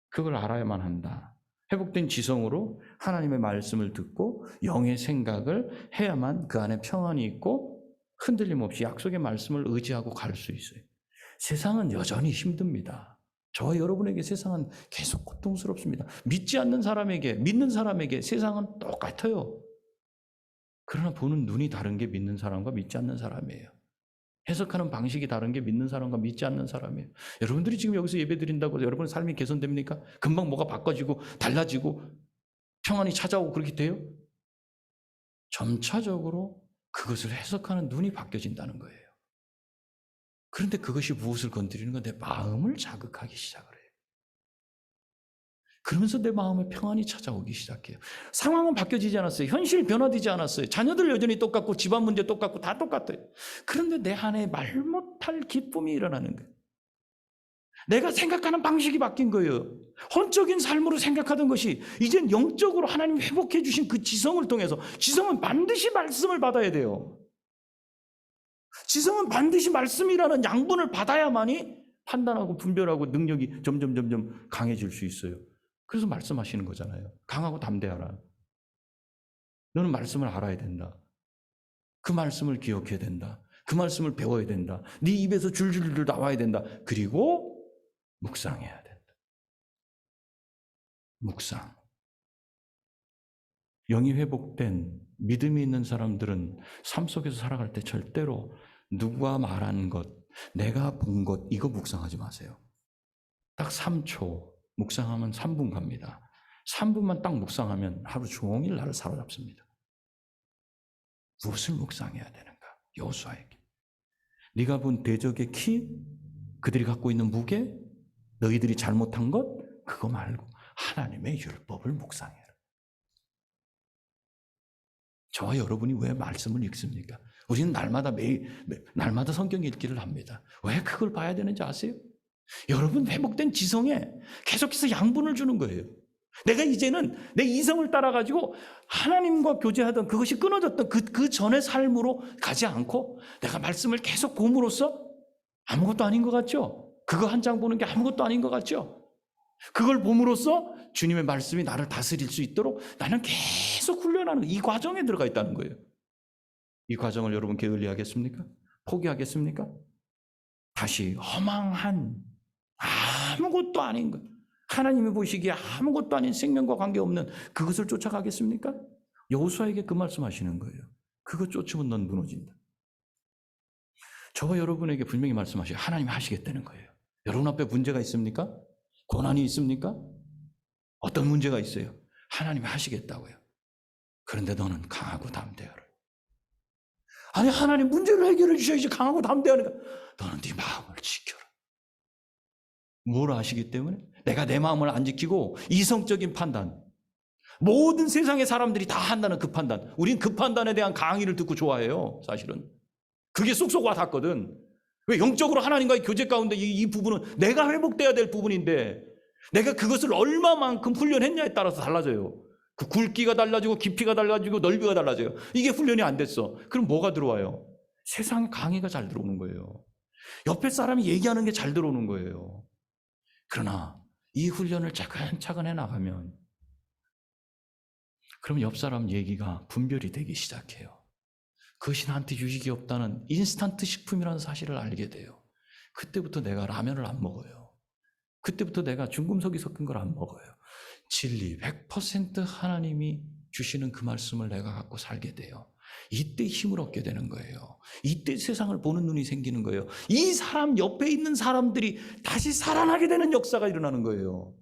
그걸 알아야만 한다. 회복된 지성으로 하나님의 말씀을 듣고 영의 생각을 해야만 그 안에 평안이 있고 흔들림 없이 약속의 말씀을 의지하고 갈 수 있어요. 세상은 여전히 힘듭니다. 저와 여러분에게 세상은 계속 고통스럽습니다. 믿지 않는 사람에게, 믿는 사람에게 세상은 똑같아요. 그러나 보는 눈이 다른 게 믿는 사람과 믿지 않는 사람이에요. 해석하는 방식이 다른 게 믿는 사람과 믿지 않는 사람이에요. 여러분들이 지금 여기서 예배 드린다고 여러분의 삶이 개선됩니까? 금방 뭐가 바꿔지고 달라지고 평안이 찾아오고 그렇게 돼요? 점차적으로 그것을 해석하는 눈이 바뀌어진다는 거예요. 그런데 그것이 무엇을 건드리는 건 내 마음을 자극하기 시작을 해요. 그러면서 내 마음에 평안이 찾아오기 시작해요. 상황은 바뀌어지지 않았어요. 현실 변화되지 않았어요. 자녀들 여전히 똑같고 집안 문제 똑같고 다 똑같아요. 그런데 내 안에 말 못할 기쁨이 일어나는 거예요. 내가 생각하는 방식이 바뀐 거예요. 혼적인 삶으로 생각하던 것이 이젠 영적으로 하나님이 회복해 주신 그 지성을 통해서, 지성은 반드시 말씀을 받아야 돼요. 지성은 반드시 말씀이라는 양분을 받아야만이 판단하고 분별하고 능력이 점점 강해질 수 있어요. 그래서 말씀하시는 거잖아요. 강하고 담대하라. 너는 말씀을 알아야 된다. 그 말씀을 기억해야 된다. 그 말씀을 배워야 된다. 네 입에서 줄줄줄 나와야 된다. 그리고 묵상해야 된다. 묵상. 영이 회복된 믿음이 있는 사람들은 삶 속에서 살아갈 때 절대로 누가 말한 것, 내가 본 것, 이거 묵상하지 마세요. 딱 3초 묵상하면 3분 갑니다. 3분만 딱 묵상하면 하루 종일 나를 사로잡습니다. 무엇을 묵상해야 되는가? 여호수아에게. 네가 본 대적의 키, 그들이 갖고 있는 무게, 너희들이 잘못한 것, 그거 말고 하나님의 율법을 묵상해라. 저와 여러분이 왜 말씀을 읽습니까? 우리는 날마다 성경 읽기를 합니다. 왜 그걸 봐야 되는지 아세요? 여러분 회복된 지성에 계속해서 양분을 주는 거예요. 내가 이제는 내 이성을 따라가지고 하나님과 교제하던 그것이 끊어졌던 그 전의 삶으로 가지 않고 내가 말씀을 계속 봄으로써 아무것도 아닌 것 같죠? 그거 한 장 보는 게 아무것도 아닌 것 같죠? 그걸 봄으로써 주님의 말씀이 나를 다스릴 수 있도록 나는 계속 훈련하는 이 과정에 들어가 있다는 거예요. 이 과정을 여러분 게을리하겠습니까? 포기하겠습니까? 다시 허망한 아무것도 아닌 것, 하나님이 보시기에 아무것도 아닌 생명과 관계없는 그것을 쫓아가겠습니까? 여호수아에게 그 말씀하시는 거예요. 그거 쫓으면 넌 무너진다. 저와 여러분에게 분명히 말씀하셔요. 하나님이 하시겠다는 거예요. 여러분 앞에 문제가 있습니까? 고난이 있습니까? 어떤 문제가 있어요? 하나님이 하시겠다고요. 그런데 너는 강하고 담대하라. 아니 하나님 문제를 해결해 주셔야지 강하고 담대하니까 너는 네 마음을 지켜라. 뭘 아시기 때문에? 내가 내 마음을 안 지키고 이성적인 판단, 모든 세상의 사람들이 다 한다는 그 판단. 우린 그 판단에 대한 강의를 듣고 좋아해요. 사실은. 그게 쏙쏙 와 닿거든. 왜? 영적으로 하나님과의 교제 가운데 이 부분은 내가 회복돼야 될 부분인데 내가 그것을 얼마만큼 훈련했냐에 따라서 달라져요. 그 굵기가 달라지고 깊이가 달라지고 넓이가 달라져요. 이게 훈련이 안 됐어. 그럼 뭐가 들어와요? 세상의 강의가 잘 들어오는 거예요. 옆에 사람이 얘기하는 게 잘 들어오는 거예요. 그러나 이 훈련을 차근차근 해나가면 그럼 옆 사람 얘기가 분별이 되기 시작해요. 그것이 나한테 유익이 없다는 인스턴트 식품이라는 사실을 알게 돼요. 그때부터 내가 라면을 안 먹어요. 그때부터 내가 중금속이 섞인 걸 안 먹어요. 진리 100% 하나님이 주시는 그 말씀을 내가 갖고 살게 돼요. 이때 힘을 얻게 되는 거예요. 이때 세상을 보는 눈이 생기는 거예요. 이 사람 옆에 있는 사람들이 다시 살아나게 되는 역사가 일어나는 거예요.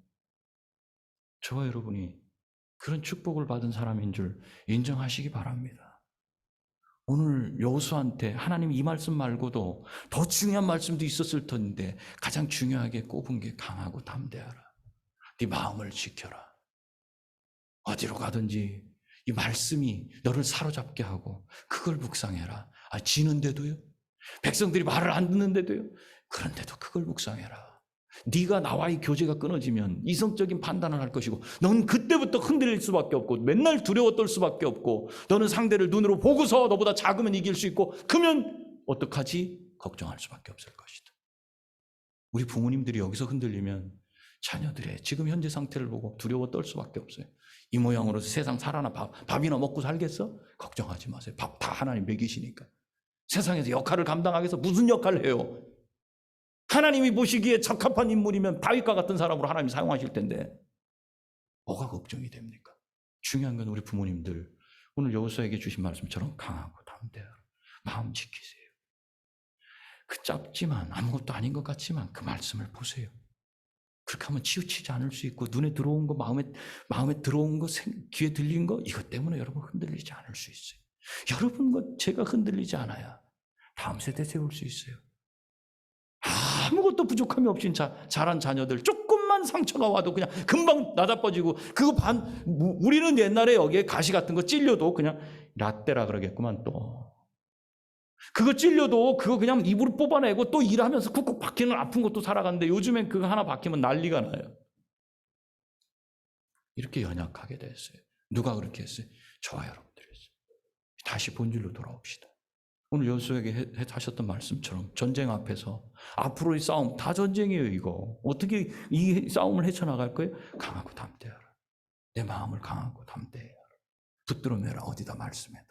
저와 여러분이 그런 축복을 받은 사람인 줄 인정하시기 바랍니다. 오늘 여호수아한테 하나님 이 말씀 말고도 더 중요한 말씀도 있었을 텐데 가장 중요하게 꼽은 게 강하고 담대하라. 네 마음을 지켜라. 어디로 가든지 이 말씀이 너를 사로잡게 하고 그걸 묵상해라. 지는데도요? 백성들이 말을 안 듣는데도요? 그런데도 그걸 묵상해라. 네가 나와의 교제가 끊어지면 이성적인 판단을 할 것이고 넌 그때부터 흔들릴 수밖에 없고 맨날 두려워 떨 수밖에 없고 너는 상대를 눈으로 보고서 너보다 작으면 이길 수 있고 그러면 어떡하지? 걱정할 수밖에 없을 것이다. 우리 부모님들이 여기서 흔들리면 자녀들의 지금 현재 상태를 보고 두려워 떨 수밖에 없어요. 이 모양으로 세상 살아나 밥이나 먹고 살겠어? 걱정하지 마세요. 밥 다 하나님 먹이시니까. 세상에서 역할을 감당하기 위해서 무슨 역할을 해요? 하나님이 보시기에 적합한 인물이면 다윗과 같은 사람으로 하나님이 사용하실 텐데 뭐가 걱정이 됩니까? 중요한 건 우리 부모님들 오늘 여호수아에게 주신 말씀처럼 강하고 담대하라. 마음 지키세요. 그 짧지만 아무것도 아닌 것 같지만 그 말씀을 보세요. 그렇게 하면 치우치지 않을 수 있고 눈에 들어온 거 마음에 들어온 거 귀에 들린 거 이것 때문에 여러분 흔들리지 않을 수 있어요. 여러분 것 제가 흔들리지 않아야 다음 세대 세울 수 있어요. 아무것도 부족함이 없이 자란 자녀들 조금만 상처가 와도 그냥 금방 나다빠지고 그거 우리는 옛날에 여기에 가시 같은 거 찔려도 그냥 라떼라 그러겠구만 또 그거 찔려도 그거 그냥 입으로 뽑아내고 또 일하면서 쿡쿡 박히는 아픈 것도 살아가는데 요즘엔 그거 하나 박히면 난리가 나요. 이렇게 연약하게 됐어요. 누가 그렇게 했어요? 저와 여러분들이 했어요. 다시 본질로 돌아옵시다. 오늘 여호수아에게 하셨던 말씀처럼 전쟁 앞에서 앞으로의 싸움 다 전쟁이에요. 이거 어떻게 이 싸움을 헤쳐나갈 거예요? 강하고 담대하라. 내 마음을 강하고 담대하라. 붙들어 매라. 어디다 말씀해라.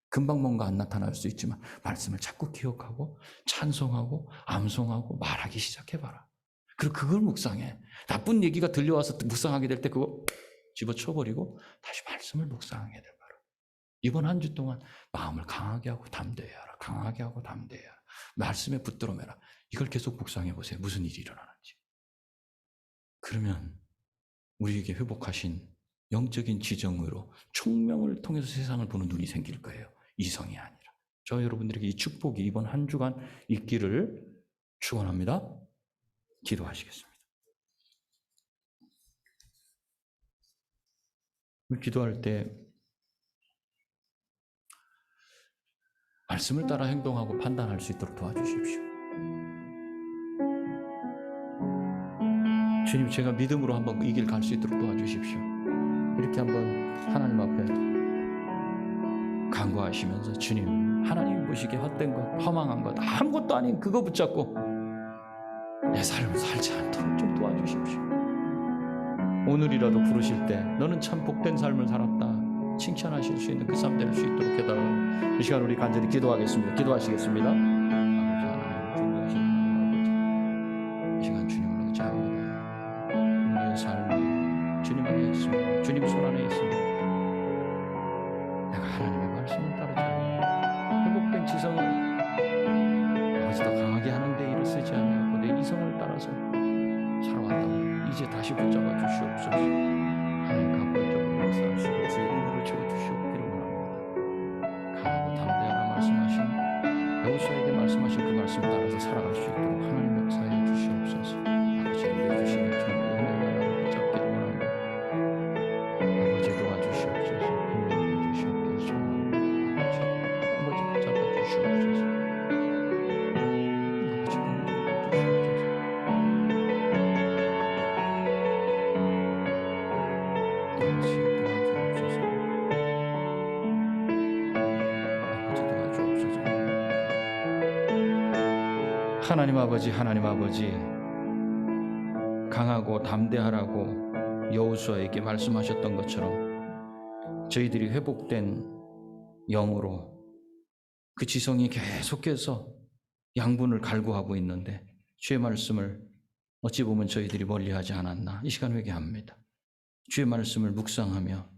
금방 뭔가 안 나타날 수 있지만 말씀을 자꾸 기억하고 찬송하고 암송하고 말하기 시작해봐라. 그리고 그걸 묵상해. 나쁜 얘기가 들려와서 묵상하게 될 때 그거 집어쳐버리고 다시 말씀을 묵상하게 돼봐라. 이번 한 주 동안 마음을 강하게 하고 담대해라. 강하게 하고 담대해라. 말씀에 붙들어 매라. 이걸 계속 묵상해 보세요. 무슨 일이 일어나는지. 그러면 우리에게 회복하신 영적인 지정으로 총명을 통해서 세상을 보는 눈이 생길 거예요. 이성이 아니라. 저 여러분들에게 이 축복이 이번 한 주간 있기를 축원합니다. 기도하시겠습니다. 기도할 때 말씀을 따라 행동하고 판단할 수 있도록 도와주십시오. 주님, 제가 믿음으로 한번 이 길 갈 수 있도록 도와주십시오. 이렇게 한번 하나님 앞에 간구하시면서 주님, 하나님 보시기에 헛된 것, 허망한 것, 아무것도 아닌 그거 붙잡고 내 삶을 살지 않도록 좀 도와주십시오. 오늘이라도 부르실 때 너는 참 복된 삶을 살았다 칭찬하실 수 있는 그 삶 될 수 있도록 해달라고 이 시간 우리 간절히 기도하겠습니다. 기도하시겠습니다. 아버지 하나님, 존귀하신 하나님 아버지, 이 시간 주님으로 자유입니다. 우리의 삶이 주님 안에 있습니다. 주님 손 안에 있습니다. 내가 하나님의 말씀을 따르지 않으면 회복된 지성을 아버지 더 강하게 하는 데 일을 쓰지 않고 내 이성을 따라서 살아왔다고 이제 다시 붙잡아 주시옵소서. 하나님 간벌적으로 역사하시고 주의 은혜를 주어 주시옵기를 원합니다. 강하고 담대하라 말씀하신 여호수아에게 말씀하신 그 말씀 따라서 살아갈 수 있도록 하나님 역사해 주시옵소서. 아버지 우리의 주시는 주님의 은혜가 나를 붙잡기를 원합니다. 아버지 하나님 아버지, 강하고 담대하라고 여호수아에게 말씀하셨던 것처럼 저희들이 회복된 영으로 그 지성이 계속해서 양분을 갈구하고 있는데 주의 말씀을 어찌 보면 저희들이 멀리하지 않았나, 이 시간 회개합니다. 주의 말씀을 묵상하며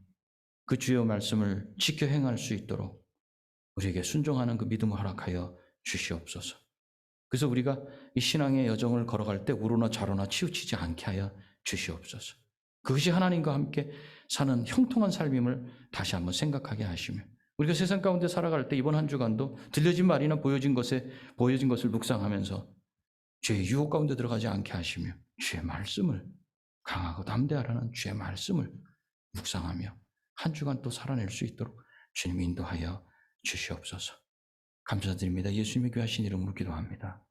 그 주의 말씀을 지켜 행할 수 있도록 우리에게 순종하는 그 믿음을 허락하여 주시옵소서. 그래서 우리가 이 신앙의 여정을 걸어갈 때 우로나 좌로나 치우치지 않게 하여 주시옵소서. 그것이 하나님과 함께 사는 형통한 삶임을 다시 한번 생각하게 하시며, 우리가 세상 가운데 살아갈 때 이번 한 주간도 들려진 말이나 보여진 것을 묵상하면서 죄의 유혹 가운데 들어가지 않게 하시며, 주의 말씀을, 강하고 담대하라는 주의 말씀을 묵상하며 한 주간 또 살아낼 수 있도록 주님 인도하여 주시옵소서. 감사드립니다. 예수님의 귀하신 이름으로 기도합니다.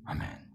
아멘.